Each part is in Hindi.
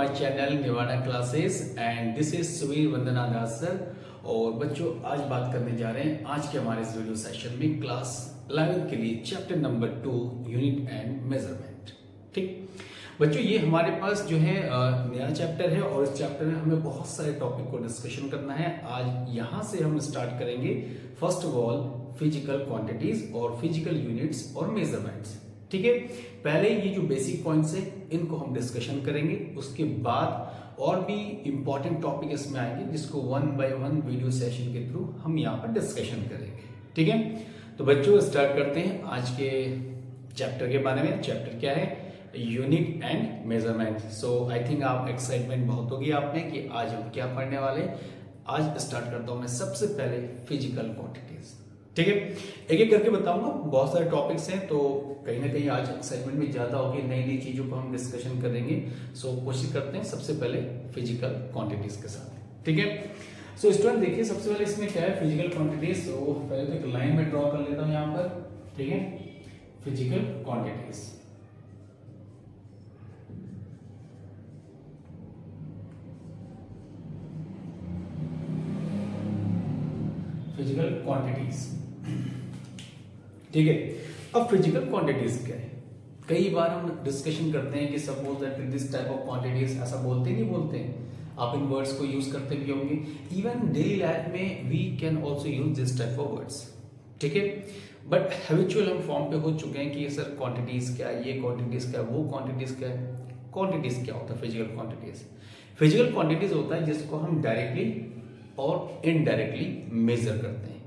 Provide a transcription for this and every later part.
My channel Nivana classes and this is Suvir Vandana Das sir. और बच्चों आज बात करने जा रहे हैं आज के हमारे इस वीडियो सेशन में क्लास 11 के लिए chapter number 2 unit and measurement. ठीक बच्चों, ये हमारे पास जो है नया चैप्टर है और इस चैप्टर में हमें बहुत सारे टॉपिक को डिस्कशन करना है। आज यहाँ से हम स्टार्ट करेंगे first of all physical quantities और फिजिकल यूनिट्स और मेजरमेंट्स। ठीक है, पहले ये जो बेसिक पॉइंट्स है इनको हम डिस्कशन करेंगे, उसके बाद और भी इंपॉर्टेंट टॉपिक इसमें आएंगे जिसको one by one video session के थ्रू हम यहाँ पर डिस्कशन करेंगे। ठीक है, तो बच्चों स्टार्ट करते हैं आज के चैप्टर के बारे में। चैप्टर क्या है? Unit and measurement. So I think आप एक्साइटमेंट बहुत होगी आप में कि आज हम क्या पढ़ने वाले हैं। आज स्टार्ट करता हूं मैं सबसे पहले फिजिकल क्वांटिटीज। ठीक है, एक एक करके बताऊंगा, बहुत सारे टॉपिक्स हैं तो कहीं ना कहीं आज एक्साइटमेंट भी ज्यादा होगी, नई नई चीजों को हम डिस्कशन करेंगे। सो कोशिश करते हैं सबसे पहले फिजिकल क्वांटिटीज के साथ। ठीक है, सो स्टूडेंट देखिए सबसे पहले इसमें क्या है फिजिकल क्वांटिटीज। तो पहले तो एक लाइन में ड्रॉ कर लेता हूं यहां पर। ठीक है, फिजिकल क्वांटिटीज। Physical quantities. ठीक है, अब फिजिकल क्वांटिटीज क्या है? कई बार हम डिस्कशन करते हैं कि suppose that this type of quantities, ऐसा बोलते नहीं बोलते हैं, आप इन वर्ड्स को यूज करते भी होंगे। इवन डेली लाइफ में we can also use this type of words. ठीक है, बट हैबिचुअल हम फॉर्म पे हो चुके हैं कि सर क्वांटिटीज क्या है, ये क्वांटिटीज क्या है, वो क्वांटिटीज क्या है। क्वांटिटीज क्या होता है? Physical quantities. फिजिकल क्वांटिटीज होता है जिसको हम डायरेक्टली और इनडायरेक्टली मेजर करते हैं।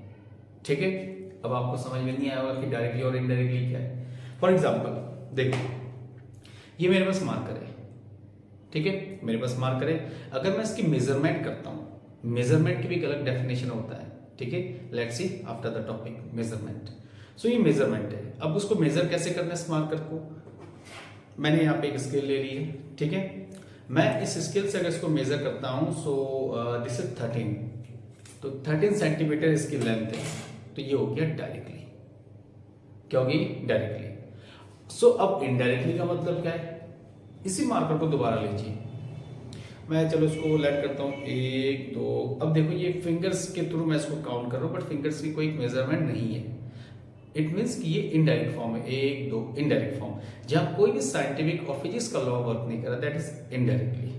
ठीक है, अब आपको समझ में नहीं आया होगा कि डायरेक्टली और इनडायरेक्टली क्या है। फॉर एग्जांपल देखो, ये मेरे पास मार्कर है। ठीक है, मेरे पास मार्कर है। अगर मैं इसकी मेजरमेंट करता हूं, मेजरमेंट की भी एक अलग डेफिनेशन होता है। ठीक है, let's see after the topic measurement. So ये मेजरमेंट है। अब उसको मेजर कैसे करना है इस मार्कर को? मैंने यहाँ पे एक स्केल ले ली है। ठीक है, मैं इस स्केल से अगर इसको मेजर करता हूं सो दिस इज 13, तो 13 सेंटीमीटर इसकी लेंथ है। तो ये हो गया डायरेक्टली। क्या होगी? डायरेक्टली। सो अब इनडायरेक्टली का मतलब क्या है? इसी मार्कर को दोबारा लीजिए। मैं चलो इसको लेट करता हूं 1 2। अब देखो ये फिंगर्स के थ्रू मैं इसको काउंट कर रहा हूं, बट फिंगर्स की कोई मेजरमेंट नहीं है। इट मीन्स कि ये इनडायरेक्ट फॉर्म है। 1 2 इनडायरेक्ट फॉर्म, जहां कोई भी साइंटिफिक और फिजिक्स का लॉ वर्क नहीं कर रहा, दैट इज इनडायरेक्टली।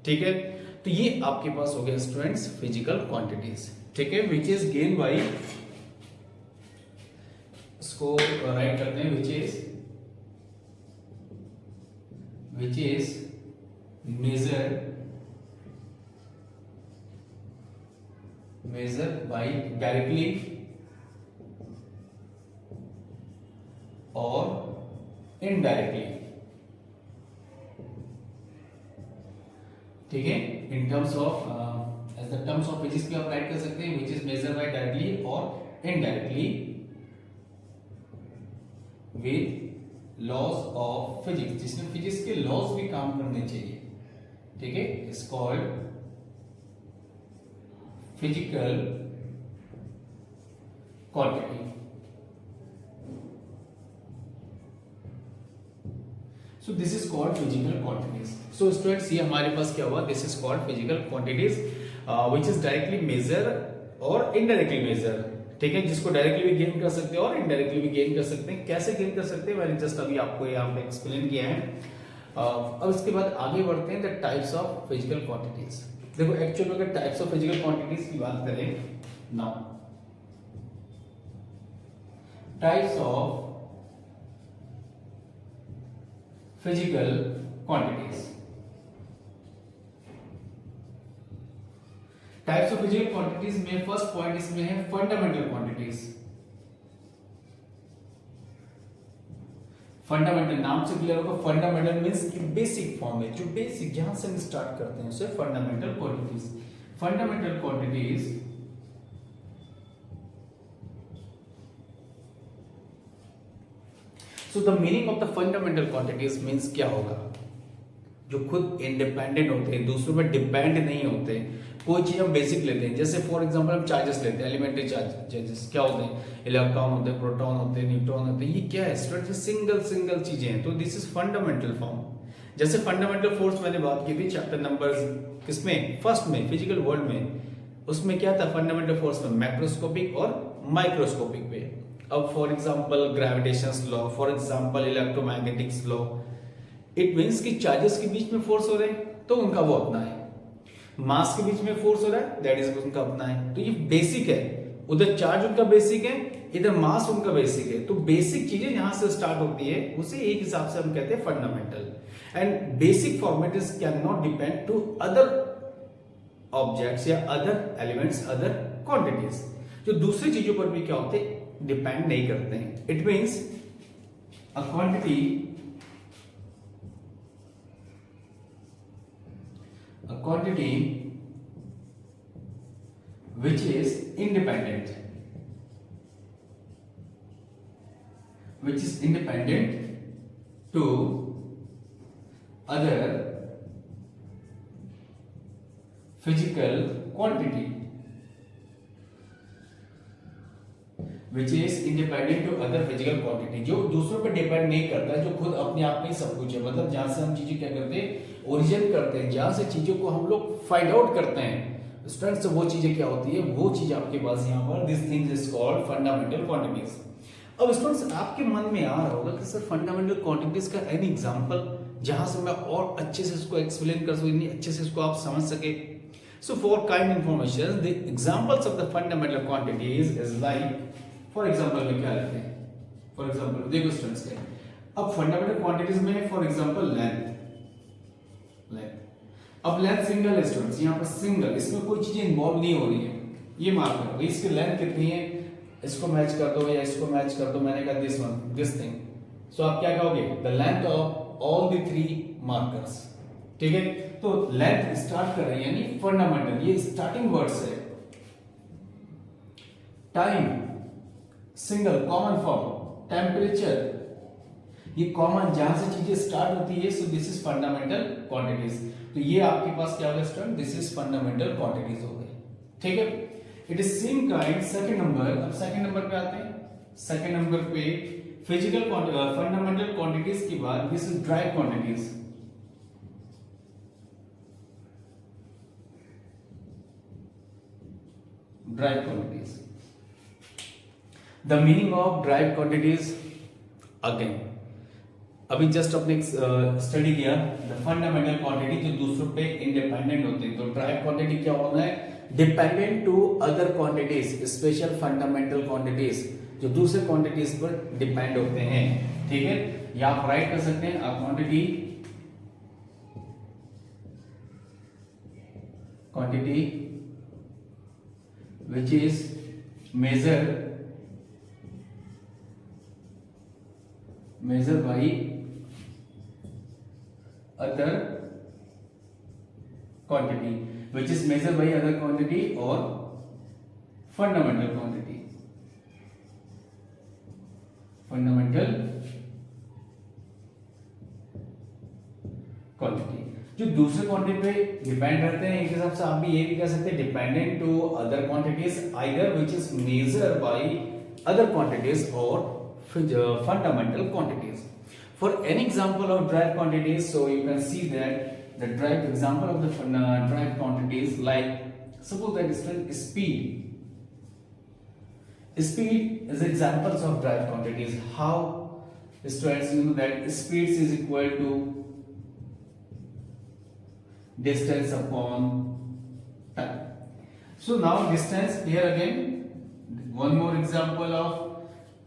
ठीक है, तो ये आपके पास हो गया स्टूडेंट्स फिजिकल क्वांटिटीज। ठीक है, विच इज गेन बाई, इसको राइट करते हैं, which is measure by directly और इनडायरेक्टली। ठीक है, in terms of as the terms of physics भी आप राइट कर सकते हैं, which is measure by directly और indirectly with laws of physics, जिसमें फिजिक्स के लॉज भी काम करने चाहिए। ठीक है, it's called physical quantity. So this is called physical quantities. So students ये हमारे पास क्या हुआ? This is called physical quantities which is directly measure और indirectly measure। ठीक है, जिसको डायरेक्टली भी गेन कर सकते हैं और इनडायरेक्टली भी गेन कर सकते हैं। कैसे गेन कर सकते हैं मैंने जस्ट अभी आपको यहाँ पे एक्सप्लेन किया है। अब इसके बाद आगे बढ़ते हैं the types of physical quantities. देखो एक्चुअली अगर टाइप्स ऑफ फिजिकल क्वांटिटीज की बात करें, now types of physical quantities. Types of physical quantities में फर्स्ट पॉइंट इसमें है फंडामेंटल क्वांटिटीज। फंडामेंटल नाम से क्लियर होगा, फंडामेंटल मींस कि बेसिक फॉर्म है, जो बेसिक जहां से हम स्टार्ट करते हैं उसे fundamental quantities. Fundamental quantities So the meaning of the fundamental quantities means क्या होगा? जो खुद इंडिपेंडेंट होते हैं, दूसरों पर डिपेंड नहीं होते। कोई चीज हम बेसिक लेते हैं, जैसे फॉर एग्जांपल हम चार्जेस लेते हैं, एलिमेंट्री चार्जेस क्या होते हैं? इलेक्ट्रॉन होते हैं, प्रोटॉन होते हैं, न्यूट्रॉन होते हैं। ये क्या है स्टूडेंट? सिंगल चीजें हैं। तो दिस इज फंडामेंटल फॉर्म। जैसे फंडामेंटल फोर्स मैंने बात की थी चैप्टर नंबर किसमें, फर्स्ट में, फिजिकल वर्ल्ड में, उसमें क्या था फंडामेंटल फोर्स में, मैक्रोस्कोपिक और माइक्रोस्कोपिक पे। अब for example gravitation law, for example electromagnetics law, it means कि चार्जेस के बीच में फोर्स हो रहे हैं तो उनका वो अपना है, मास के बीच में फोर्स हो रहा है दैट इज उनका अपना है। तो ये बेसिक है, उधर चार्ज उनका बेसिक है, इधर मास उनका बेसिक है। तो बेसिक चीजें जहां से स्टार्ट होती है उसे एक हिसाब से हम कहते हैं fundamental. And basic format can not depend to other objects या अदर एलिमेंट्स, अदर क्वांटिटीज, जो दूसरी चीजों पर भी क्या होते हैं, डिपेंड नहीं करते हैं। It means a quantity which is independent to other physical quantity, which is independent to other physical quantity, जो दूसरों पर डिपेंड नहीं करता, जो खुद अपने आप में सब कुछ है। मतलब जहां से हम चीजें क्या करते हैं, ओरिजिन करते हैं, जहां से चीजों को हम लोग फाइंड आउट करते हैं स्टूडेंट्स, वो चीजें क्या होती है, वो चीज आपके पास यहाँ पर this things is called fundamental quantities. अब स्टूडेंट्स आपके मन में आ रहा होगा कि सर फंडामेंटल क्वांटिटीज का एनी एग्जांपल जहां से मैं और अच्छे से इसको एक्सप्लेन कर सकूं, इतनी अच्छे से इसको आप समझ सके। So for kind information the examples of the fundamental quantities is like, for example में क्या लेते हैं, फॉर एग्जांपल देखो स्टूडेंट्स के अब फंडामेंटल क्वांटिटीज में फॉर एग्जांपल लेंथ। अब लेंथ सिंगल है स्टूडेंट्स, यहाँ पर सिंगल, इसमें कोई चीजें इन्वॉल्व नहीं हो रही है, ये मार्क करो इसकी लेंथ कितनी है, इसको मैच कर दो या इसको मैच कर दो, मैंने कहा दिस वन, दिस थिंग। सो आप क्या कहोगे, the length of all the three markers, ठीक है। तो लेंथ स्टार्ट कर रहे हैं यानी फंडामेंटल, ये स्टार्टिंग वर्ड्स है। Time single, common form, temperature ये कॉमन, जहां से चीजें स्टार्ट होती है, so this is fundamental quantities. तो ये आपके पास क्या होगा student, this is fundamental quantities हो गए, ठीक है। It is same kind second number, अब सेकंड नंबर पे आते हैं। सेकंड नंबर पे फिजिकल फंडामेंटल क्वांटिटीज के बाद this is dry quantities. Dry quantities, the meaning of dry quantities again अभी जस्ट अपने स्टडी किया, द फंडामेंटल क्वांटिटी जो दूसरों पे इंडिपेंडेंट होते हैं। तो ड्राई क्वांटिटी क्या होना है, dependent to other quantities, special fundamental quantities जो दूसरे क्वांटिटीज पर डिपेंड होते हैं, ठीक है। या आप राइट कर सकते हैं, quantity which is measured by other quantity, which is measured by other quantity or fundamental quantity, fundamental quantity जो दूसरे क्वांटिटी पे डिपेंड रहते हैं। एक हिसाब से आप भी ये भी कह सकते हैं dependent to other quantities either which is measured by other quantities और fundamental quantities. For any example of derived quantities, so you can see that the derived example of the derived quantities, like suppose that speed. Speed is examples of derived quantities. How students, you know that speed is equal to distance upon time. So now distance, here again one more example of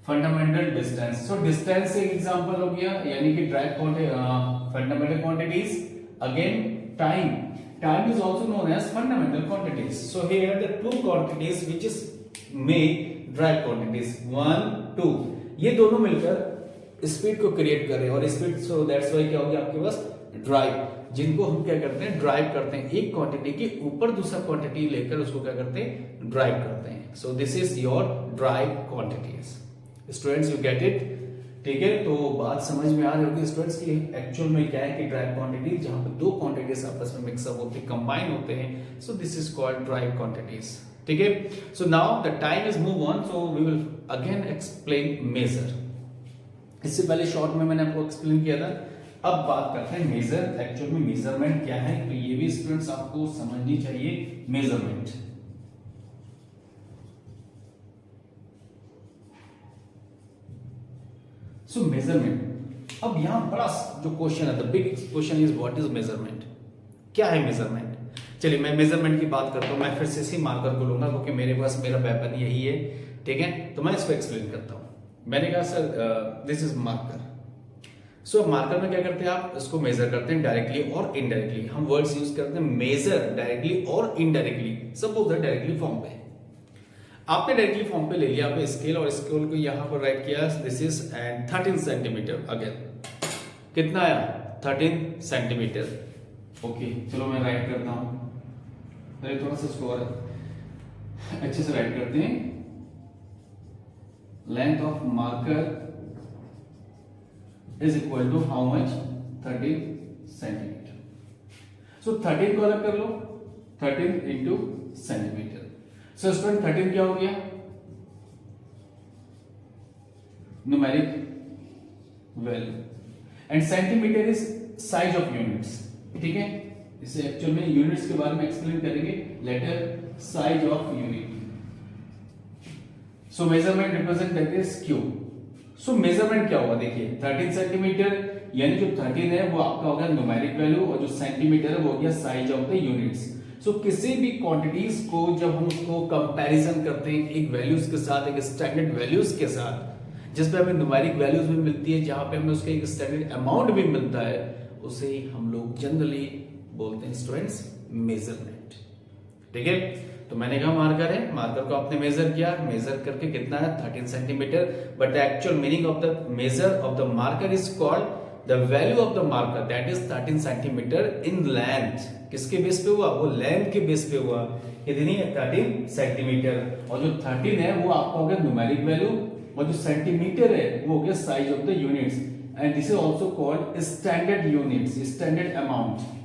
fundamental distance. So distance एक एग्जांपल हो गया, यानी कि drive fundamental quantities. Again time is also known as fundamental quantities. So here the two quantities which is make drive quantities 1 2, ये दोनों मिलकर स्पीड को क्रिएट कर रहे हैं और स्पीड, सो दैट्स व्हाई क्या होगी आपके पास ड्राइव, जिनको हम क्या करते हैं ड्राइव करते हैं, एक क्वांटिटी के ऊपर दूसरा क्वांटिटी लेकर उसको क्या करते हैं ड्राइव करते हैं। So this is your drive quantities. Students you get it, ठीक है। तो बात समझ में आ रही होगी स्टूडेंट्स की एक्चुअल में क्या है कि ड्राइव क्वांटिटी जहां पे दो क्वांटिटीज आपस में मिक्सअप होते हैं, कंबाइन होते हैं, so this is called drive quantities, ठीक है। So now the time is move on, so we will again explain major. इससे पहले शॉर्ट में मैंने आपको एक्सप्लेन किया था अब बात करते हैं मेजर, एक्चुअल में मेजरमेंट क्या है, तो ये भी स्टूडेंट्स आपको समझनी चाहिए मेजरमेंट। सो मेजरमेंट, अब यहां बड़ा जो क्वेश्चन है, the big question is what is measurement, क्या है मेजरमेंट। चलिए मैं मेजरमेंट की बात करता हूं, मैं फिर से इसी मार्कर को लूंगा क्योंकि मेरे पास मेरा वेपन यही है, ठीक है, तो मैं इसको एक्सप्लेन करता हूं। मैंने कहा sir this is marker. So marker में क्या करते हैं, आप इसको मेजर करते हैं डायरेक्टली और इनडायरेक्टली। हम वर्ड्स यूज करते हैं मेजर डायरेक्टली और इनडायरेक्टली। सपोज डायरेक्टली फॉर्म पे आपने डायरेक्टली फॉर्म पे ले लिया, आपने स्केल और स्केल को यहां पर राइट किया, this is and 13 centimetre. Again कितना आया, 13 सेंटीमीटर। ओके चलो मैं राइट करता हूं, थोड़ा सा इसको और अच्छे से राइट करते हैं। Length of marker is equal to how much, 13 centimetre. So 13 को अलग कर लो, 13 इंटू सेंटीमीटर। सो स्टूडेंट 13 क्या हो गया, numeric value, and centimetre is size of units, ठीक है। इसे एक्चुअल में यूनिट्स के बारे में एक्सप्लेन करेंगे later, size of unit. So measurement represent that is cube. So measurement क्या होगा, देखिए 13 सेंटीमीटर, यानी जो 13 है वो आपका होगा न्यूमेरिक वैल्यू, और जो सेंटीमीटर है वो हो गया साइज ऑफ द यूनिट्स। सो किसी भी क्वांटिटीज को जब हम उसको कंपैरिजन करते हैं एक वैल्यूज के साथ, एक स्टैंडर्ड वैल्यूज के साथ, जिसपे हमें न्यूमेरिक वैल्यूज भी मिलती है, जहां पे हमें उसका एक स्टैंडर्ड अमाउंट भी मिलता है, उसे हम लोग जनरली बोलते हैं स्टूडेंट्स मेजरमेंट, ठीक है। तो मैंने कहा मार्कर है, मार्कर को आपने मेजर किया, मेजर करके कितना है 13 centimetre, but the actual meaning of the measure of the marker is called the value of the marker, that is 13 centimetre in length. किसके बेस पे हुआ, वो लेंथ के बेस पे हुआ, कितनी है 13 सेंटीमीटर, और जो 13 है वो आपका हो गया न्यूमेरिक वैल्यू, और जो सेंटीमीटर है वो हो गया size of the units, and this is also called standard units, standard amount.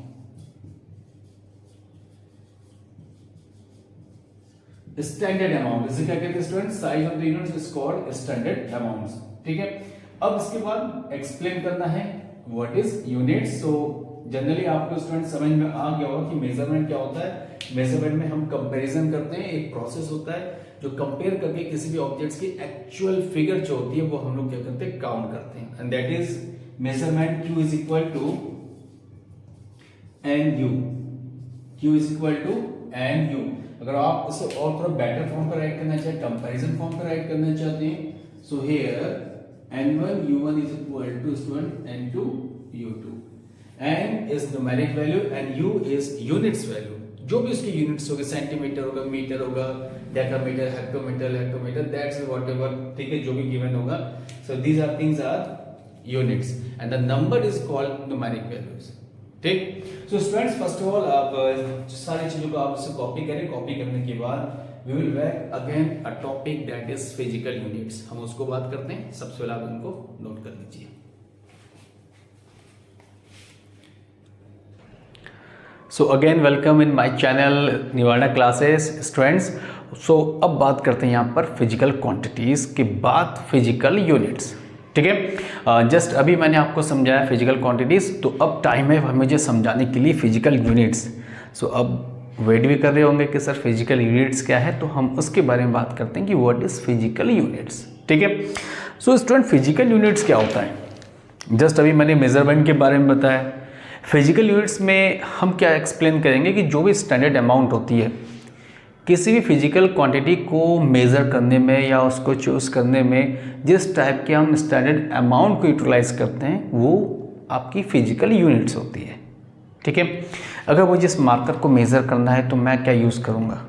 Standard amount, इसे क्या कहते हैं student, size of the units is called standard amounts, ठीक है। अब इसके बाद एक्सप्लेन करना है what is units. So generally आपको स्टूडेंट समझ में आ गया होगा कि मेजरमेंट क्या होता है। मेजरमेंट में हम कंपैरिजन करते हैं, एक प्रोसेस होता है जो कंपेयर करके किसी भी ऑब्जेक्ट्स की एक्चुअल फिगर जो होती है वो हम लोग क्या करते हैं, काउंट करते हैं, and that is measurement. Q is equal to N U, Q is equal to N U. अगर आप इसे और थोड़ा बेटर फॉर्म पर राइट करना चाहते, कंपैरिजन फॉर्म पर राइट करना चाहते हैं, so here n1 u1 is equal to student n2 u2, n is numeric value and u is units value, जो भी उसकी यूनिट्स होगी, सेंटीमीटर होगा, मीटर होगा, डेकामीटर, हेक्टोमीटर, दैट्स व्हाटएवर, ठीक है, जो भी गिवन होगा। So these are things are units and the number is called numeric values, ठीक। So students first of all आप सारी चीजों को आप इसे कॉपी करें, कॉपी करने के बाद we will back again a topic that is physical units, हम उसको बात करते हैं। सबसे पहले आप इनको नोट कर लीजिए। So again welcome in my channel Nivarana classes students. So अब बात करते हैं यहाँ पर फिजिकल क्वांटिटीज के बाद फिजिकल यूनिट्स, ठीक है। जस्ट अभी मैंने आपको समझाया फिजिकल क्वांटिटीज, तो अब टाइम है मुझे समझाने के लिए फिजिकल यूनिट्स। सो अब वेट भी कर रहे होंगे कि सर फिजिकल यूनिट्स क्या है, तो हम उसके बारे में बात करते हैं कि व्हाट इज फिजिकल यूनिट्स, ठीक है। सो स्टूडेंट फिजिकल यूनिट्स क्या होता है, जस्ट अभी मैंने मेजरमेंट के बारे में बताया। फिजिकल यूनिट्स में हम क्या एक्सप्लेन करेंगे कि जो भी स्टैंडर्ड अमाउंट होती है किसी भी फिजिकल क्वांटिटी को मेज़र करने में या उसको चूज़ करने में, जिस टाइप के हम स्टैंडर्ड अमाउंट को यूटिलाइज करते हैं वो आपकी फिजिकल यूनिट्स होती है, ठीक है। अगर मुझे इस मार्कर को मेज़र करना है तो मैं क्या यूज़ करूँगा,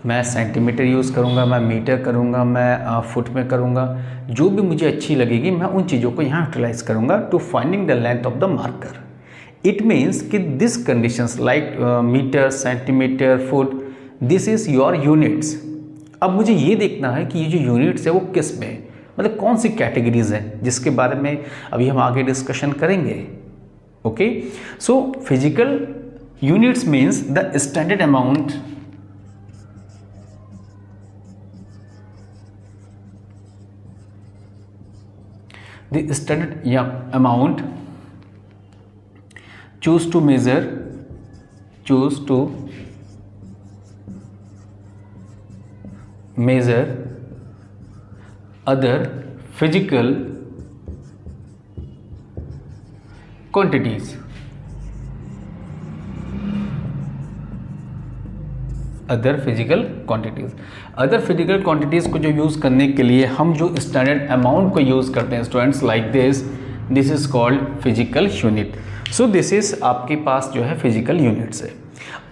मैं सेंटीमीटर यूज़ करूँगा, मैं मीटर करूँगा, मैं फुट में करूँगा, जो भी मुझे अच्छी लगेगी मैं उन चीज़ों को यहाँ यूटिलाइज करूँगा to finding the length of the marker. It means कि this conditions like metre, centimetre, foot, this is your units. अब मुझे ये देखना है कि ये जो यूनिट्स है वो किस में, मतलब कौन सी कैटेगरीज हैं, जिसके बारे में अभी हम आगे डिस्कशन करेंगे, okay. So physical units means the standard amount amount choose to measure other physical quantities. Other physical quantities को जो यूज़ करने के लिए हम जो स्टैंडर्ड अमाउंट को यूज़ करते हैं students, like this is called physical unit. So this is आपके पास जो है फिजिकल यूनिट्स है.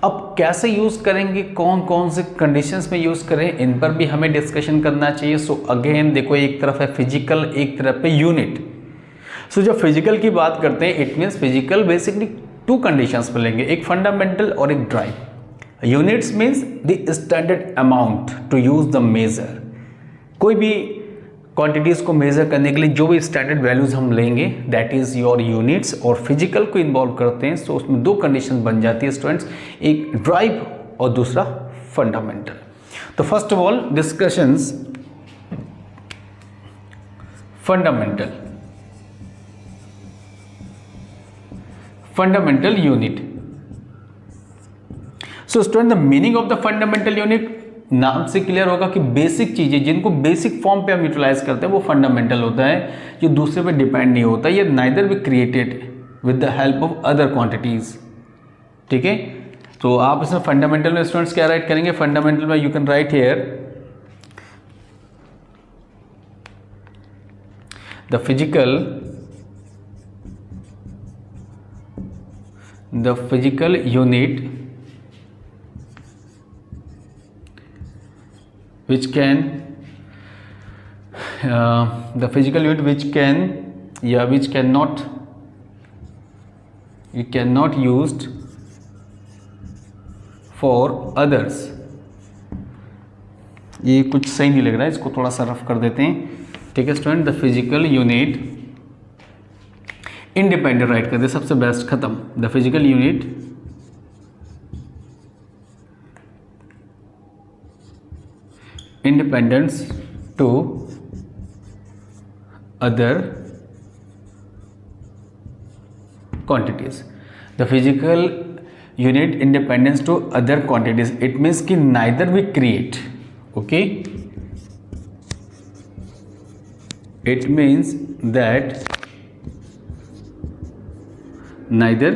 अब कैसे यूज़ करेंगे, कौन कौन से कंडीशंस में यूज़ करें, इन पर भी हमें डिस्कशन करना चाहिए. सो अगेन देखो, एक तरफ है फिजिकल, एक तरफ है यूनिट. सो जब फिजिकल की बात करते हैं, it means physical basically two conditions पर लेंगे, एक फंडामेंटल और एक drive. Units means the standard amount to use the major. कोई भी क्वांटिटीज़ को मेजर करने के लिए जो भी स्टैंडर्ड वैल्यूज हम लेंगे, दैट इज़ योर यूनिट्स. और फिजिकल को इन्वॉल्व करते हैं, सो उसमें दो कंडीशन बन जाती है स्टूडेंट्स, एक ड्राइव और दूसरा फंडामेंटल. तो first of all discussions fundamental unit. So student, the meaning of the fundamental unit, नाम से क्लियर होगा कि बेसिक चीजें जिनको बेसिक फॉर्म पे हम यूटिलाइज करते हैं वो फंडामेंटल होता है, जो दूसरे पे डिपेंड नहीं होता. ये neither be created with the help of other quantities. ठीक है, तो आप इसमें फंडामेंटल में स्टूडेंट्स क्या राइट करेंगे, फंडामेंटल में you can write here the physical unit which can the physical unit which cannot used for others. ये कुछ सही नहीं लग रहा है, इसको थोड़ा सा रफ कर देते हैं. ठीक है student, the physical unit independent right कर दे, सबसे बेस्ट, खत्म. The physical unit independence to other quantities. The physical unit independence to other quantities, it means कि neither we create, okay, it means that neither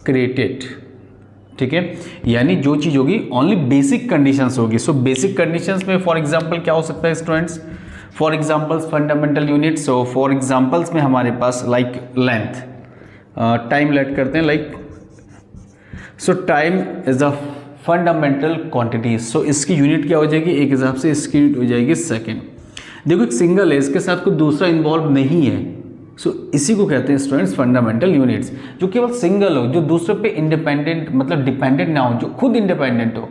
created. ठीक है, यानी जो चीज होगी ओनली बेसिक कंडीशंस होगी. सो बेसिक कंडीशंस में फॉर एग्जांपल क्या हो सकता है students, for examples fundamental unit. So for examples में हमारे पास लाइक लेंथ, टाइम लेट करते हैं like, so time is a fundamental quantity. So इसकी यूनिट क्या हो जाएगी, एक हिसाब से इसकी यूनिट हो जाएगी सेकेंड. देखो एक सिंगल है, इसके साथ कोई दूसरा इन्वॉल्व नहीं है. सो इसी को कहते हैं स्टूडेंट्स फंडामेंटल यूनिट्स, जो केवल सिंगल हो, जो दूसरे पे इंडिपेंडेंट मतलब डिपेंडेंट ना हो, जो खुद इंडिपेंडेंट हो.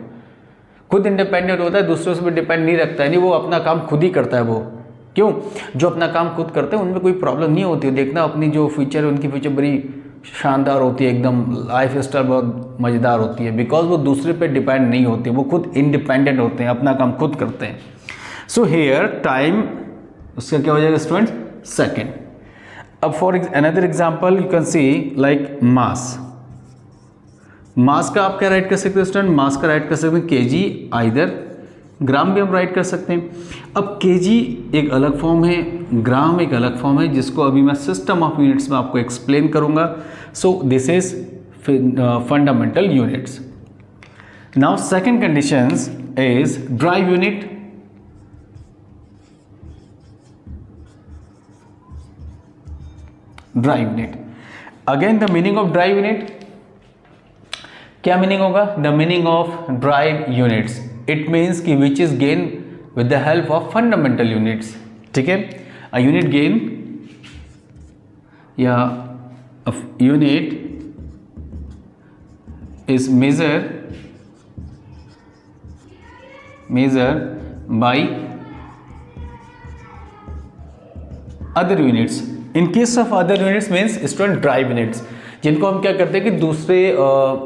खुद इंडिपेंडेंट होता है, दूसरों से भी डिपेंड नहीं रखता है, नहीं, वो अपना काम खुद ही करता है. वो क्यों, जो अपना काम खुद करते हैं उनमें कोई प्रॉब्लम नहीं होती है. देखना अपनी जो फ्यूचर है उनकी फ्यूचर बड़ी शानदार होती है, एकदम लाइफ स्टाइल बहुत मज़ेदार होती है, बिकॉज वो दूसरे पे डिपेंड नहीं होते, वो खुद इंडिपेंडेंट होते हैं, अपना काम खुद करते हैं. सो हेयर टाइम उसका क्या हो जाएगा स्टूडेंट्स, सेकेंड. अब for another example you can see like mass. Mass का आप क्या राइट कर सकते हैं स्टूडेंट, मास का राइट कर सकते हैं केजी, आइदर ग्राम भी हम राइट कर सकते हैं. अब केजी एक अलग फॉर्म है, ग्राम एक अलग फॉर्म है, जिसको अभी मैं सिस्टम ऑफ यूनिट्स में आपको एक्सप्लेन करूंगा. So this is fundamental units. Now second conditions is drive unit. Drive unit, again the meaning of drive unit, क्या मीनिंग होगा, the meaning of drive units, it means कि which is gain with the help of fundamental units. ठीक है, अ यूनिट गेन या unit is measure by other units. In case of other units means student drive units, जिनको हम क्या करते हैं कि दूसरे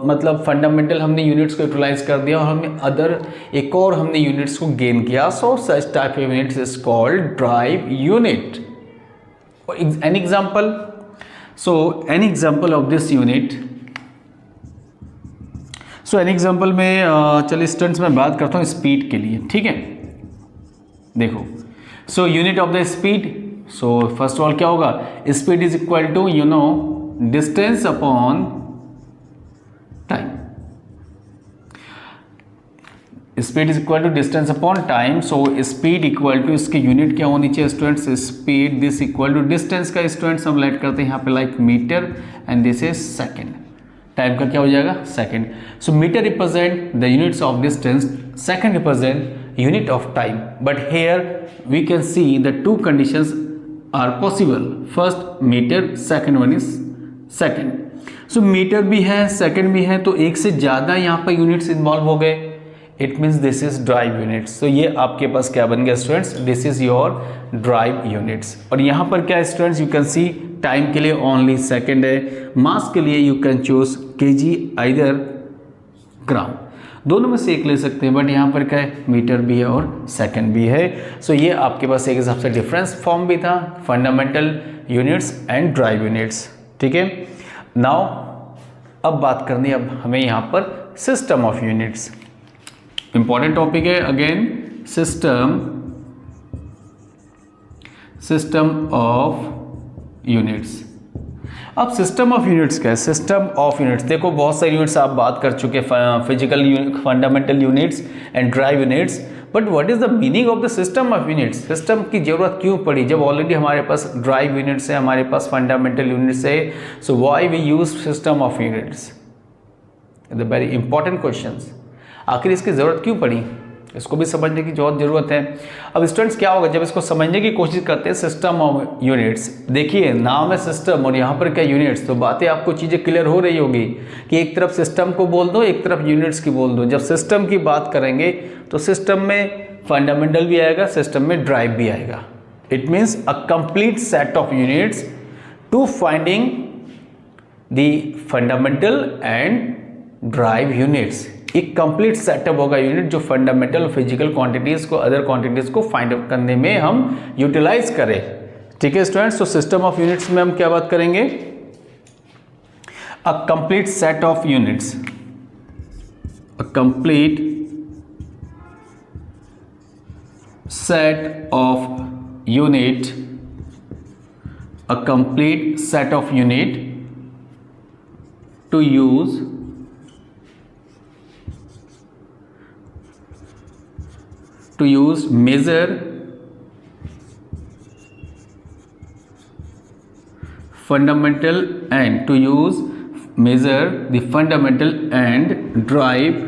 मतलब फंडामेंटल हमने यूनिट्स को यूटिलाइज कर दिया और हमने अदर एक और हमने यूनिट्स को गेन किया. So such type of units is called drive unit. An example, so an example of this unit, so an example में चलिए स्टूडेंट्स मैं बात करता हूँ स्पीड के लिए, ठीक है। देखो, so unit of the speed, so first of all क्या होगा, speed is equal to you know distance upon time. Speed is equal to distance upon time, so speed equal to इसकी यूनिट क्या होनी चाहिए students, speed this equal to distance का स्टूडेंट्स हम लेट करते हैं यहाँ पे like meter and this is second, time का क्या हो जाएगा second. So meter represent the units of distance, second represent unit of time, but here we can see the two conditions are possible, first meter, second one is second. So meter भी है सेकेंड भी है, तो एक से ज़्यादा यहाँ पर यूनिट्स इन्वॉल्व हो गए, it means this is drive units. तो ये आपके पास क्या बन गया students, this is your drive units. और यहाँ पर क्या students, you can see time के लिए ओनली सेकेंड है, मास के लिए you can choose KG either gram, दोनों में से एक ले सकते हैं, बट यहाँ पर क्या है मीटर भी है और सेकेंड भी है। सो ये आपके पास एक हिसाब से डिफरेंस फॉर्म भी था, fundamental units and derived units, ठीक है। नाउ अब बात करनी है अब हमें यहाँ पर system of units, important topic है अगेन, सिस्टम ऑफ यूनिट्स। अब सिस्टम ऑफ यूनिट्स क्या है, सिस्टम ऑफ यूनिट्स देखो बहुत सारी यूनिट्स आप बात कर चुके हैं, physical fundamental units and derived units, but what is the meaning of the system of units, system की जरूरत क्यों पड़ी जब ऑलरेडी हमारे पास ड्राइव यूनिट्स है, हमारे पास फंडामेंटल यूनिट्स है, so why we use system of units, the very important questions. आखिर इसकी ज़रूरत क्यों पड़ी, इसको भी समझने की बहुत ज़रूरत है। अब स्टूडेंट्स क्या होगा जब इसको समझने की कोशिश करते हैं, सिस्टम ऑफ यूनिट्स, देखिए नाम है सिस्टम और यहाँ पर क्या यूनिट्स, तो बातें आपको चीज़ें क्लियर हो रही होगी कि एक तरफ सिस्टम को बोल दो, एक तरफ यूनिट्स की बोल दो। जब सिस्टम की बात करेंगे तो सिस्टम में फंडामेंटल भी आएगा, सिस्टम में ड्राइव भी आएगा। It means a complete set of units to finding the fundamental and derived units. एक कंप्लीट सेटअप होगा यूनिट जो फंडामेंटल फिजिकल क्वांटिटीज को, अदर क्वांटिटीज को फाइंड आउट करने में हम यूटिलाइज करें, ठीक है स्टूडेंट्स। तो सिस्टम ऑफ यूनिट्स में हम क्या बात करेंगे, a complete set of units, a complete set of unit, a complete set of unit to use measure fundamental and to use measure the fundamental and drive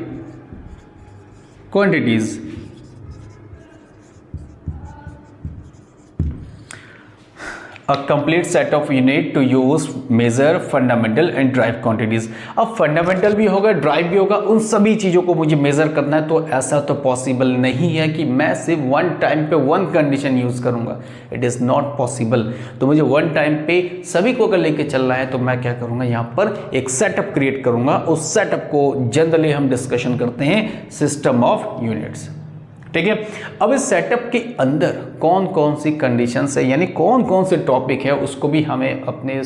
quantities। A complete set of unit to use measure fundamental and drive quantities। अब फंडामेंटल भी होगा, ड्राइव भी होगा, उन सभी चीज़ों को मुझे मेज़र करना है, तो ऐसा तो पॉसिबल नहीं है कि मैं सिर्फ वन टाइम पे वन कंडीशन यूज़ करूँगा, इट इज़ नॉट पॉसिबल। तो मुझे वन टाइम पे सभी को अगर लेके चलना है तो मैं क्या करूँगा, यहाँ पर एक सेटअप क्रिएट करूँगा। उस सेटअप को जनरली हम डिस्कशन करते हैं सिस्टम ऑफ यूनिट्स, ठीक है। अब इस सेटअप के अंदर कौन कौन सी कंडीशंस है, यानी कौन कौन से टॉपिक है, उसको भी हमें अपने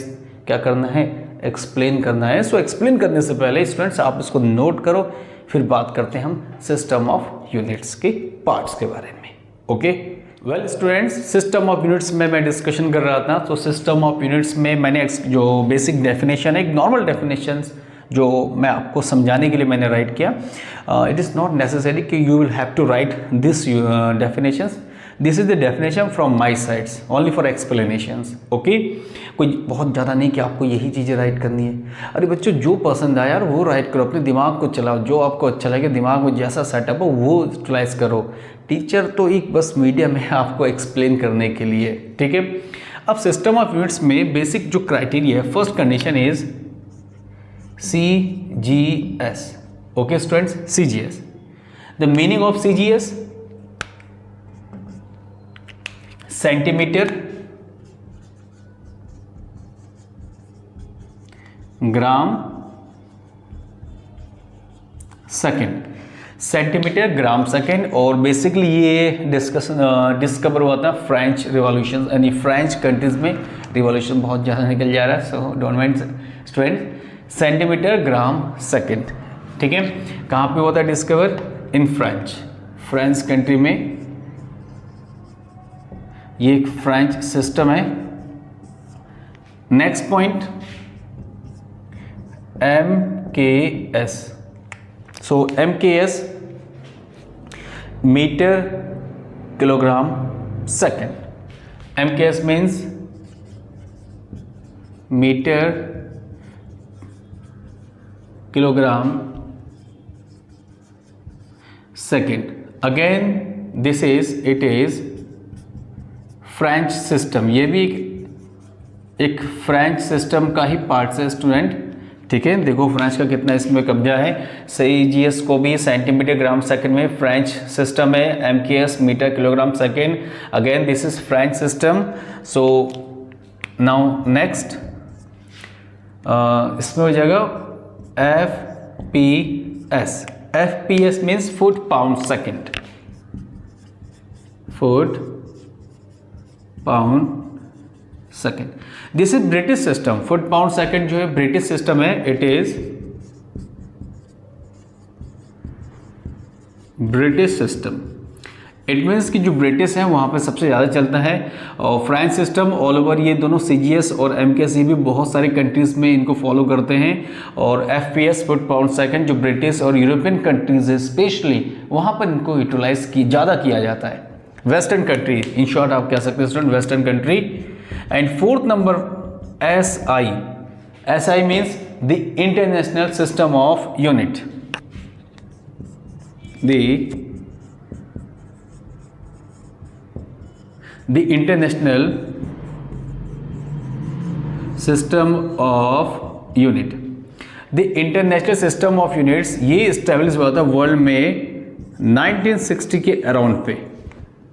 क्या करना है, एक्सप्लेन करना है। सो एक्सप्लेन करने से पहले स्टूडेंट्स आप इसको नोट करो, फिर बात करते हैं हम सिस्टम ऑफ यूनिट्स के पार्ट्स के बारे में। Okay well students, system of units में मैं डिस्कशन कर रहा था। तो सिस्टम ऑफ यूनिट्स में मैंने जो बेसिक डेफिनेशन है, एक नॉर्मल डेफिनेशन जो मैं आपको समझाने के लिए मैंने राइट किया, इट इज़ नॉट नेसेसरी कि you will have to write this definitions, this is the definition from my sides only for explanations. Okay, कोई बहुत ज़्यादा नहीं कि आपको यही चीज़ें राइट करनी है। अरे बच्चों जो पसंद आया यार वो राइट करो, अपने दिमाग को चलाओ, जो आपको अच्छा लगे, दिमाग में जैसा सेटअप हो वो यूटिलाइज करो। टीचर तो एक बस मीडियम है आपको एक्सप्लेन करने के लिए, ठीक है। अब सिस्टम ऑफ यूनिट्स में बेसिक जो क्राइटेरिया है, first condition is CGS। Okay students, CGS. The meaning of CGS, centimeter, gram, second. Centimetre, gram, second. और बेसिकली ये डिस्कवर हुआ था फ्रेंच रिवॉल्यूशन यानी फ्रेंच कंट्रीज में रिवॉल्यूशन बहुत ज़्यादा निकल जा रहा है, so don't mind student. Centimetre gram second, ठीक है। कहाँ पे होता है डिस्कवर? इन फ्रेंच कंट्री में, ये एक फ्रेंच सिस्टम है। Next point MKS। So MKS meter kilogram second. MKS means meter kilogram second. Again this is it is French system, ये भी एक फ्रेंच सिस्टम का ही पार्ट है स्टूडेंट, ठीक है। देखो फ्रेंच का कितना इसमें कब्जा है। CGS को भी सेंटीमीटर ग्राम सेकंड में फ्रेंच सिस्टम है। MKS meter kilogram second, again this is French system. So now next इसमें हो जाएगा FPS। FPS means foot pound second, foot pound second. This is British system. Foot pound second जो है ब्रिटिश सिस्टम है, it is British system. It means कि जो ब्रिटिश है वहां पे सबसे ज़्यादा चलता है। और फ्रेंच सिस्टम ऑल ओवर, ये दोनों CGS और MKS भी बहुत सारे कंट्रीज में इनको फॉलो करते हैं। और FPS फुट पाउंड सेकेंड जो ब्रिटिश और यूरोपियन कंट्रीज है स्पेशली, वहां पर इनको यूटिलाइज ज़्यादा किया जाता है। वेस्टर्न कंट्री, इन शॉर्ट आप कह सकते हैं student western country. And fourth number SI। SI means the international system of unit, the international system of unit. The international system of units ये इस्टेब्लिश हुआ था वर्ल्ड में 1960 के अराउंड पे,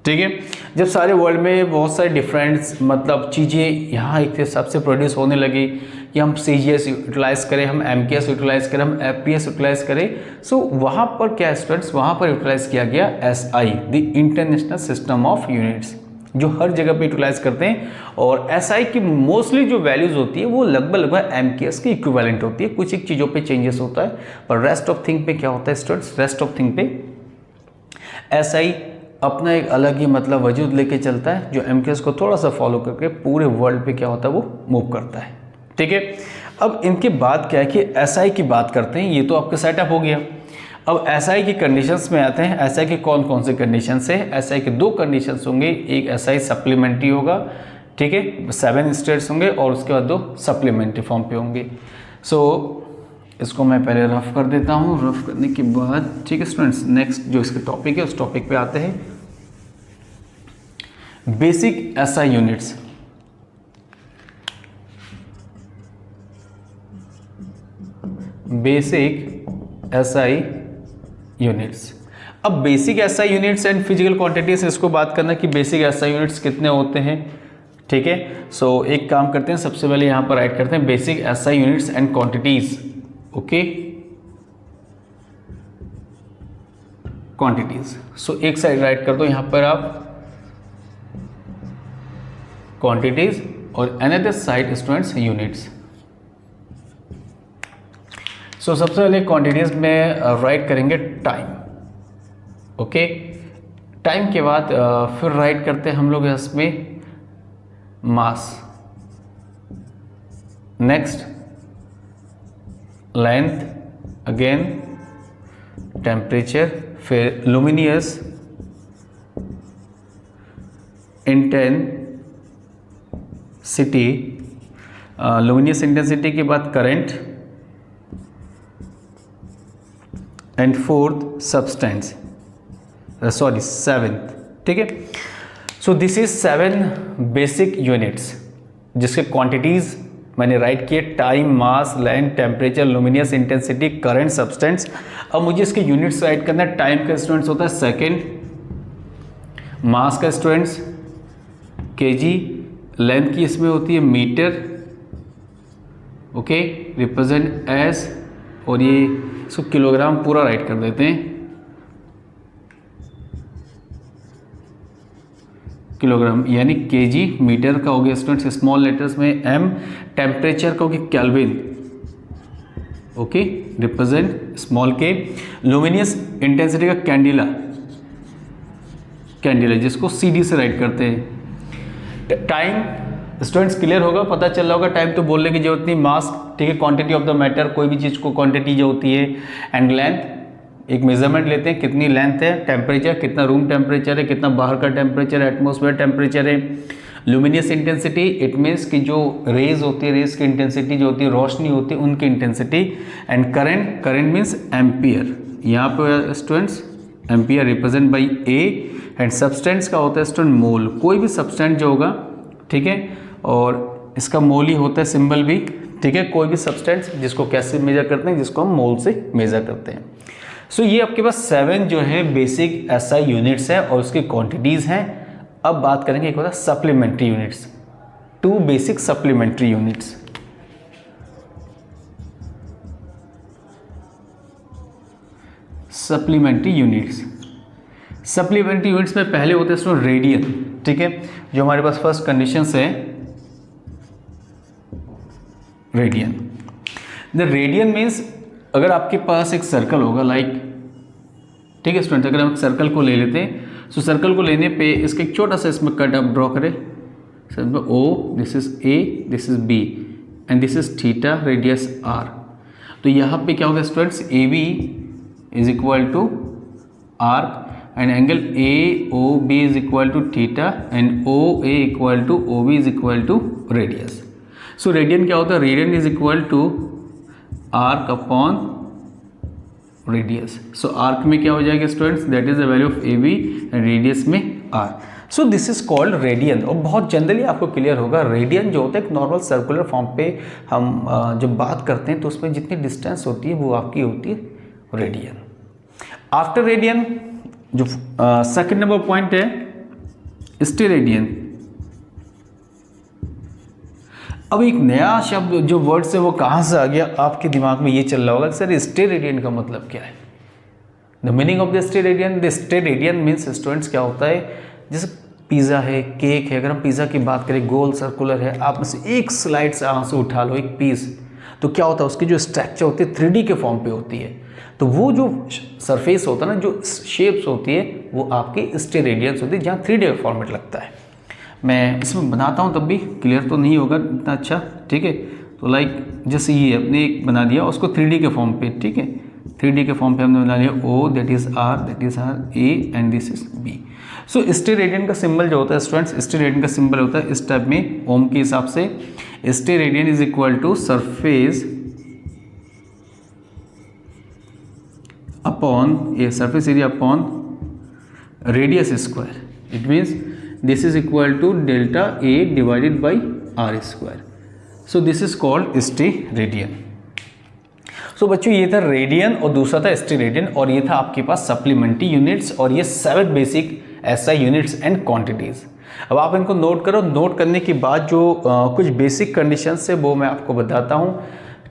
ठीक है। जब सारे वर्ल्ड में बहुत सारे डिफरेंट मतलब चीज़ें यहाँ एक सबसे प्रोड्यूस होने लगी कि हम CGS यूटिलाइज करें, हम MKS यूटिलाइज करें, हम FPS यूटिलाइज करें। सो वहाँ पर क्या स्टूडेंट्स, वहाँ पर यूटिलाइज किया गया SI, the international system of units, जो हर जगह पे यूटिलाइज करते हैं। और SI की मोस्टली जो वैल्यूज़ होती है वो लगभग MKS की इक्विवेलेंट होती है। कुछ एक चीज़ों पे चेंजेस होता है, पर रेस्ट ऑफ थिंग पे क्या होता है स्टूडेंट्स, रेस्ट ऑफ थिंग पे SI अपना एक अलग ही मतलब वजूद लेके चलता है, जो MKS को थोड़ा सा फॉलो करके पूरे वर्ल्ड पे क्या होता है वो मूव करता है, ठीक है। अब इनके बाद क्या है कि SI की बात करते हैं। ये तो आपका सेटअप हो गया। अब SI की कंडीशंस में आते हैं। SI के कौन कौन से कंडीशंस है? SI के दो कंडीशंस होंगे, एक SI सप्लीमेंट्री होगा, ठीक है, 7 स्टेट्स होंगे, और उसके बाद 2 सप्लीमेंट्री फॉर्म पे होंगे। सो इसको मैं पहले रफ कर देता हूँ। रफ करने के बाद, ठीक है स्टूडेंट्स, नेक्स्ट जो इसके टॉपिक है उस टॉपिक पे आते हैं। Basic SI units. Basic SI units. अब basic SI units and physical quantities, इसको बात करना कि बेसिक SI यूनिट्स कितने होते हैं, ठीक है। सो एक काम करते हैं, सबसे पहले यहाँ पर राइट करते हैं basic SI units and quantities, okay, quantities. So एक साइड राइट कर दो यहाँ पर आप क्वांटिटीज और अनदर साइड स्टूडेंट्स यूनिट्स। सो सबसे पहले क्वांटिटीज में राइट करेंगे टाइम, ओके। टाइम के बाद फिर राइट करते हैं हम लोग इसमें mass, next length, again temperature, फिर लुमिनियस, इंटेंसिटी, लुमिनियस इंटेंसिटी के बाद current, and fourth substance, sorry seventh, ठीक है। So this is 7 basic units जिसके क्वांटिटीज मैंने राइट किए, time, mass, length, temperature, luminous intensity, current, substance. अब मुझे इसके यूनिट्स राइट करना है। टाइम का स्टूडेंट्स होता है सेकेंड, मास का स्टूडेंट्स केजी, लेंथ की इसमें होती है मीटर, ओके, रिप्रेजेंट एस, और ये इसको किलोग्राम पूरा राइट कर देते हैं, किलोग्राम, यानी केजी मीटर का हो गया स्टूडेंट्स, स्मॉल लेटर्स में एम, टेम्परेचर का हो गया केल्विन, ओके, रिप्रेजेंट स्मॉल के। लुमिनियस इंटेंसिटी का कैंडिला, कैंडिला जिसको सीडी से राइट करते हैं। टाइम स्टूडेंट्स क्लियर होगा, पता चल रहा होगा, टाइम तो बोलने की जरूरत नहीं, मास, ठीक है, क्वांटिटी ऑफ द मैटर, कोई भी चीज़ को क्वांटिटी जो होती है, एंड लेंथ, एक मेजरमेंट लेते हैं कितनी लेंथ है, टेम्परेचर कितना रूम टेम्परेचर है, कितना बाहर का टेम्परेचर है, एटमॉस्फेयर टेम्परेचर है। लुमिनियस इंटेंसिटी, इट मीन्स कि जो रेज होती है, रेज की इंटेंसिटी जो होती है, रोशनी होती है, उनकी intensity. And current, current means ampere, यहाँ पे students ampere represent by A. And substance का होता है स्टूडेंट मोल, कोई भी सब्सटेंस जो होगा, ठीक है, और इसका मोल ही होता है सिंबल भी, ठीक है, कोई भी सब्सटेंस जिसको कैसे मेजर करते हैं, जिसको हम मोल से मेजर करते हैं। सो ये आपके पास 7 जो है बेसिक एसआई यूनिट्स है और उसकी क्वांटिटीज हैं। अब बात करेंगे एक होता है supplementary units, 2 basic supplementary units. Supplementary units, supplementary units में पहले होते हैं रेडियन, ठीक है, जो हमारे पास फर्स्ट कंडीशन है रेडियन। द रेडियन मीन्स अगर आपके पास एक सर्कल होगा लाइक, ठीक है स्टूडेंट, अगर हम एक सर्कल को ले लेते हैं, सो सर्कल को लेने पे इसका एक छोटा सा इसमें कट आप ड्रॉ करें, O, this is A, this is B, and this is theta, radius R. तो यहाँ पे क्या होगा students, A B is equal to R, and angle A O B is equal to theta, and O A equal to O B is equal to radius. So radian क्या होता है, radian is equal to arc upon radius. So arc में क्या हो जाएगा students, that is the value of A B, and radius में R. So this is called radian. और बहुत जनरली आपको क्लियर होगा, रेडियन जो होता है एक नॉर्मल सर्कुलर फॉर्म पे हम जब बात करते हैं तो उसमें जितनी डिस्टेंस होती है वो आपकी होती है रेडियन। आफ्टर रेडियन जो सेकंड नंबर पॉइंट है स्टेरेडियन। अब एक नया शब्द जो वर्ड से वो कहाँ से आ गया, आपके दिमाग में ये चल रहा होगा सर स्टेरेडियन का मतलब क्या है। The meaning of the steradian, the steradian means students क्या होता है, जैसे पिज़्ज़ा है, केक है, अगर हम पिज़्ज़ा की बात करें गोल सर्कुलर है, आप में से एक स्लाइड से आंसू उठा लो, एक पीस, तो क्या होता है उसकी जो स्ट्रक्चर होती है 3D के फॉर्म पे होती है, तो वो जो सरफेस होता है ना, जो शेप्स होती है वो आपकी स्टेरेडियंस होती है, जहाँ 3D फॉर्मेट लगता है। मैं इसमें बनाता हूँ तब भी क्लियर तो नहीं होगा इतना अच्छा, ठीक है। तो लाइक जैसे ये अपने एक बना दिया उसको 3D के फॉर्म पे, ठीक है, 3D के फॉर्म पे हमने बना लिया O, that is R, A, and this is B. So steradian का सिंबल जो होता है स्टूडेंट्स, स्टेरेडियन का सिंबल होता है इस टाइप में ओम के हिसाब से, steradian is equal to surface upon, ये surface area upon radius square. It means this is equal to delta A divided by R square. So this is called steradian. So बच्चों ये था रेडियन और दूसरा था स्टेरेडियन, और ये था आपके पास सप्लीमेंट्री यूनिट्स, और ये 7 basic SI units and quantities. अब आप इनको नोट करो, नोट करने के बाद जो कुछ बेसिक कंडीशंस है वो मैं आपको बताता हूँ,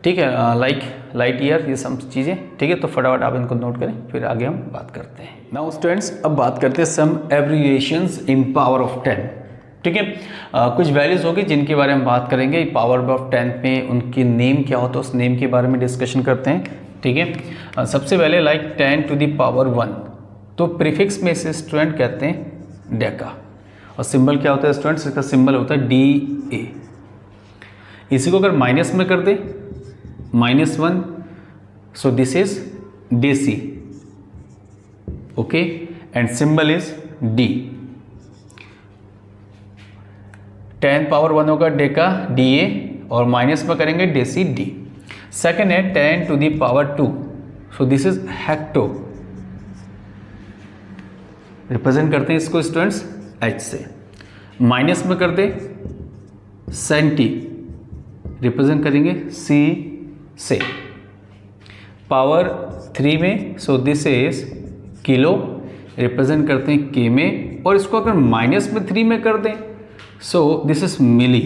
ठीक है, लाइक लाइट ईयर, ये सब चीज़ें, ठीक है। तो फटाफट आप इनको नोट करें, फिर आगे हम बात करते हैं। नाउ स्टूडेंट्स अब बात करते हैं सम एब्रिविएशंस इन पावर ऑफ 10, ठीक है। कुछ वैल्यूज होगी जिनके बारे में बात करेंगे, पावर ऑफ 10 में उनकी नेम क्या होता है, उस नेम के बारे में डिस्कशन करते हैं, ठीक है। सबसे पहले लाइक 10 टू द पावर 1, तो प्रीफिक्स में से स्टूडेंट कहते हैं डेका, और सिंबल क्या होता है स्टूडेंट्स, इसका सिंबल होता है DA। इसी को अगर माइनस में कर दे -1, so this is DC, okay, and symbol is D। 10 power 1 होगा डेका DA, और माइनस में करेंगे डेसी D। सेकेंड है 10 to the power 2, so this is hecto, represent करते हैं इसको स्टूडेंट्स H से। माइनस में कर दे सेंटी, रिप्रेजेंट करेंगे C से। पावर 3 में, so this is kilo, represent करते हैं K में, और इसको अगर माइनस में 3 में कर दें, so this is milli,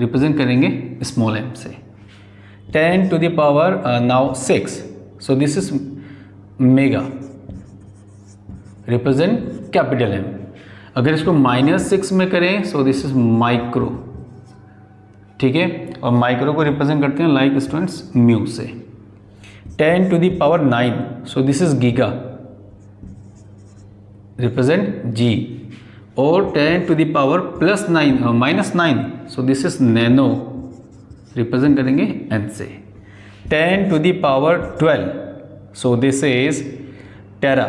represent करेंगे स्मॉल m से। 10 to the power now 6, so this is mega, represent capital M। अगर इसको -6 में करें सो दिस इज माइक्रो, ठीक है, और माइक्रो को रिप्रेजेंट करते हैं लाइक स्टूडेंट्स म्यू से। 10⁹ so this is giga, represent G, और 10⁻+9 so this is nano, represent करेंगे एन से। 10⁻12 सो दिस इज टेरा,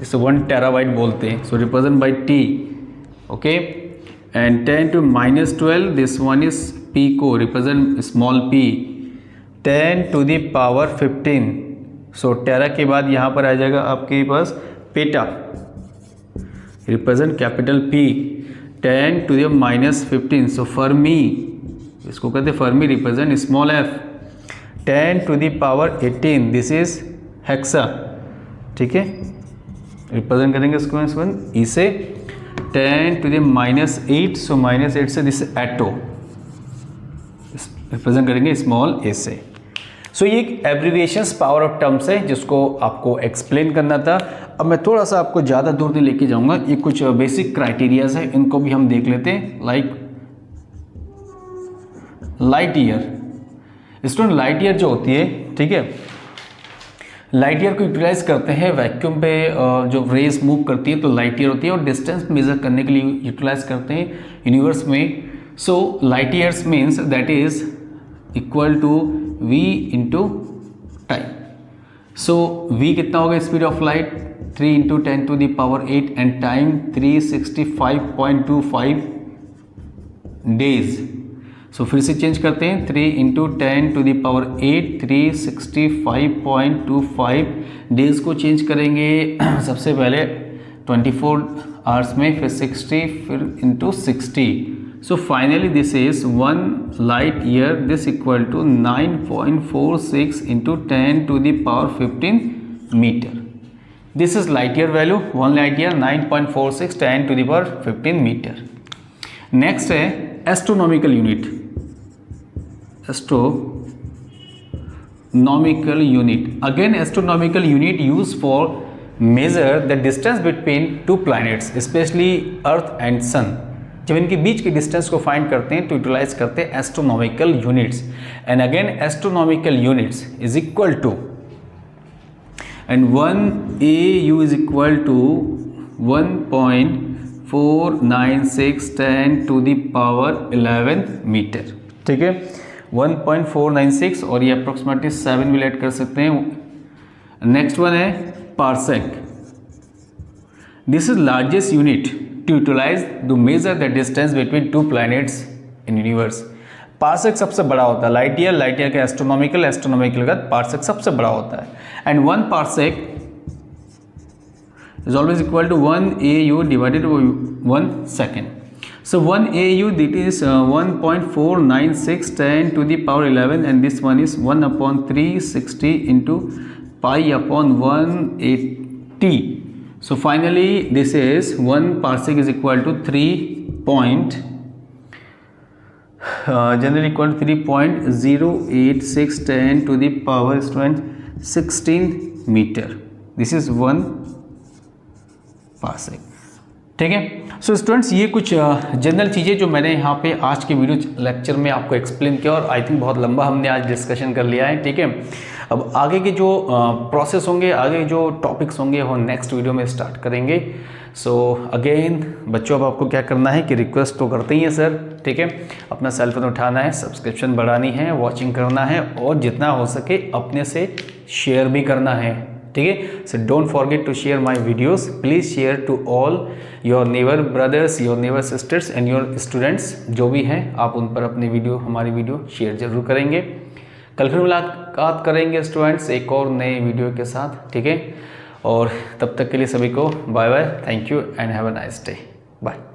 इसे 1 टेराबाइट बोलते हैं, so represent by T, okay. And 10⁻12 this one is pico, represent small P. 10⁻15 so tera के बाद यहाँ पर आ जाएगा आपके पास peta, represent capital P. 10⁻15 so fermi, इसको कहते हैं fermi, represent small F. 10⁻18 this is hexa, ठीक है, रिप्रेजेंट करेंगे इसको ई से। 10⁻8 सो -8 से दिस एटो, रिप्रेजेंट करेंगे स्मॉल ए से। सो ये एक एब्रिविएशंस पावर ऑफ टर्म्स है जिसको आपको एक्सप्लेन करना था। अब मैं थोड़ा सा आपको ज़्यादा दूर नहीं लेके जाऊंगा, ये कुछ बेसिक क्राइटेरियाज है, इनको भी हम देख लेते हैं। Like light year, student light year जो होती है, ठीक है, लाइट ईयर को यूटिलाइज करते हैं वैक्यूम पे जो रेज मूव करती है तो लाइट ईयर होती है, और डिस्टेंस मेजर करने के लिए यूटिलाइज करते हैं यूनिवर्स में। So light years means that is equal to v into time. So v कितना होगा speed of light, 3 × 10⁸ and time 365.25 days. So फिर से चेंज करते हैं, 3 × 10⁸ 365.25 डेज को चेंज करेंगे सबसे पहले 24 आवर्स में, फिर 60, फिर into 60। So finally this is 1 light year, this equal to 9.46 × 10⁻15 metre. This is light year value, 1 light year 9.46 10⁻15 metre. Next है astronomical unit, astronomical unit, again astronomical unit use for measure the distance between two planets, specially earth and sun. जब इनके बीच के डिस्टेंस को फाइंड करते हैं तो यूटिलाइज करते हैं astronomical units. And again astronomical units is equal to, and 1 AU is equal to 1.496 10⁻11 meter, ठीक है, 1.496, और ये अप्रोक्सीमेटली 7 भी ऐड कर सकते हैं। नेक्स्ट वन है parsec, this is largest unit to utilize to measure the distance between two planets in universe. Parsec सबसे बड़ा होता है, लाइट ईयर का एस्ट्रोनॉमिकल, एस्ट्रोनॉमिकल का पार्सेक सबसे बड़ा होता है। And 1 parsec is always equal to 1 AU divided by 1 second. So 1 AU, that is 1.496 10⁻11, and this one is 1/360 into pi/180. So finally this is 1 parsec is equal to 3.086 10⁻16 meter. This is 1 parsec. ठीक है। सो स्टूडेंट्स, ये कुछ जनरल चीज़ें जो मैंने यहाँ पे आज के वीडियो लेक्चर में आपको एक्सप्लेन किया, और आई थिंक बहुत लंबा हमने आज डिस्कशन कर लिया है, ठीक है। अब आगे के जो प्रोसेस होंगे, आगे जो टॉपिक्स होंगे वो नेक्स्ट वीडियो में स्टार्ट करेंगे। सो अगेन बच्चों, अब आपको क्या करना है कि रिक्वेस्ट तो करते ही हैं सर, ठीक है, अपना सेल फोन उठाना है, सब्सक्रिप्शन बढ़ानी है, वॉचिंग करना है, और जितना हो सके अपने से शेयर भी करना है, ठीक है। So don't forget to share my videos, please share to all your neighbour brothers, your neighbour sisters and your students, जो भी हैं आप उन पर अपने वीडियो, हमारी वीडियो शेयर जरूर करेंगे। कल फिर मुलाकात करेंगे स्टूडेंट्स एक और नए वीडियो के साथ, ठीक है। और तब तक के लिए सभी को bye bye, thank you and have a nice day, bye.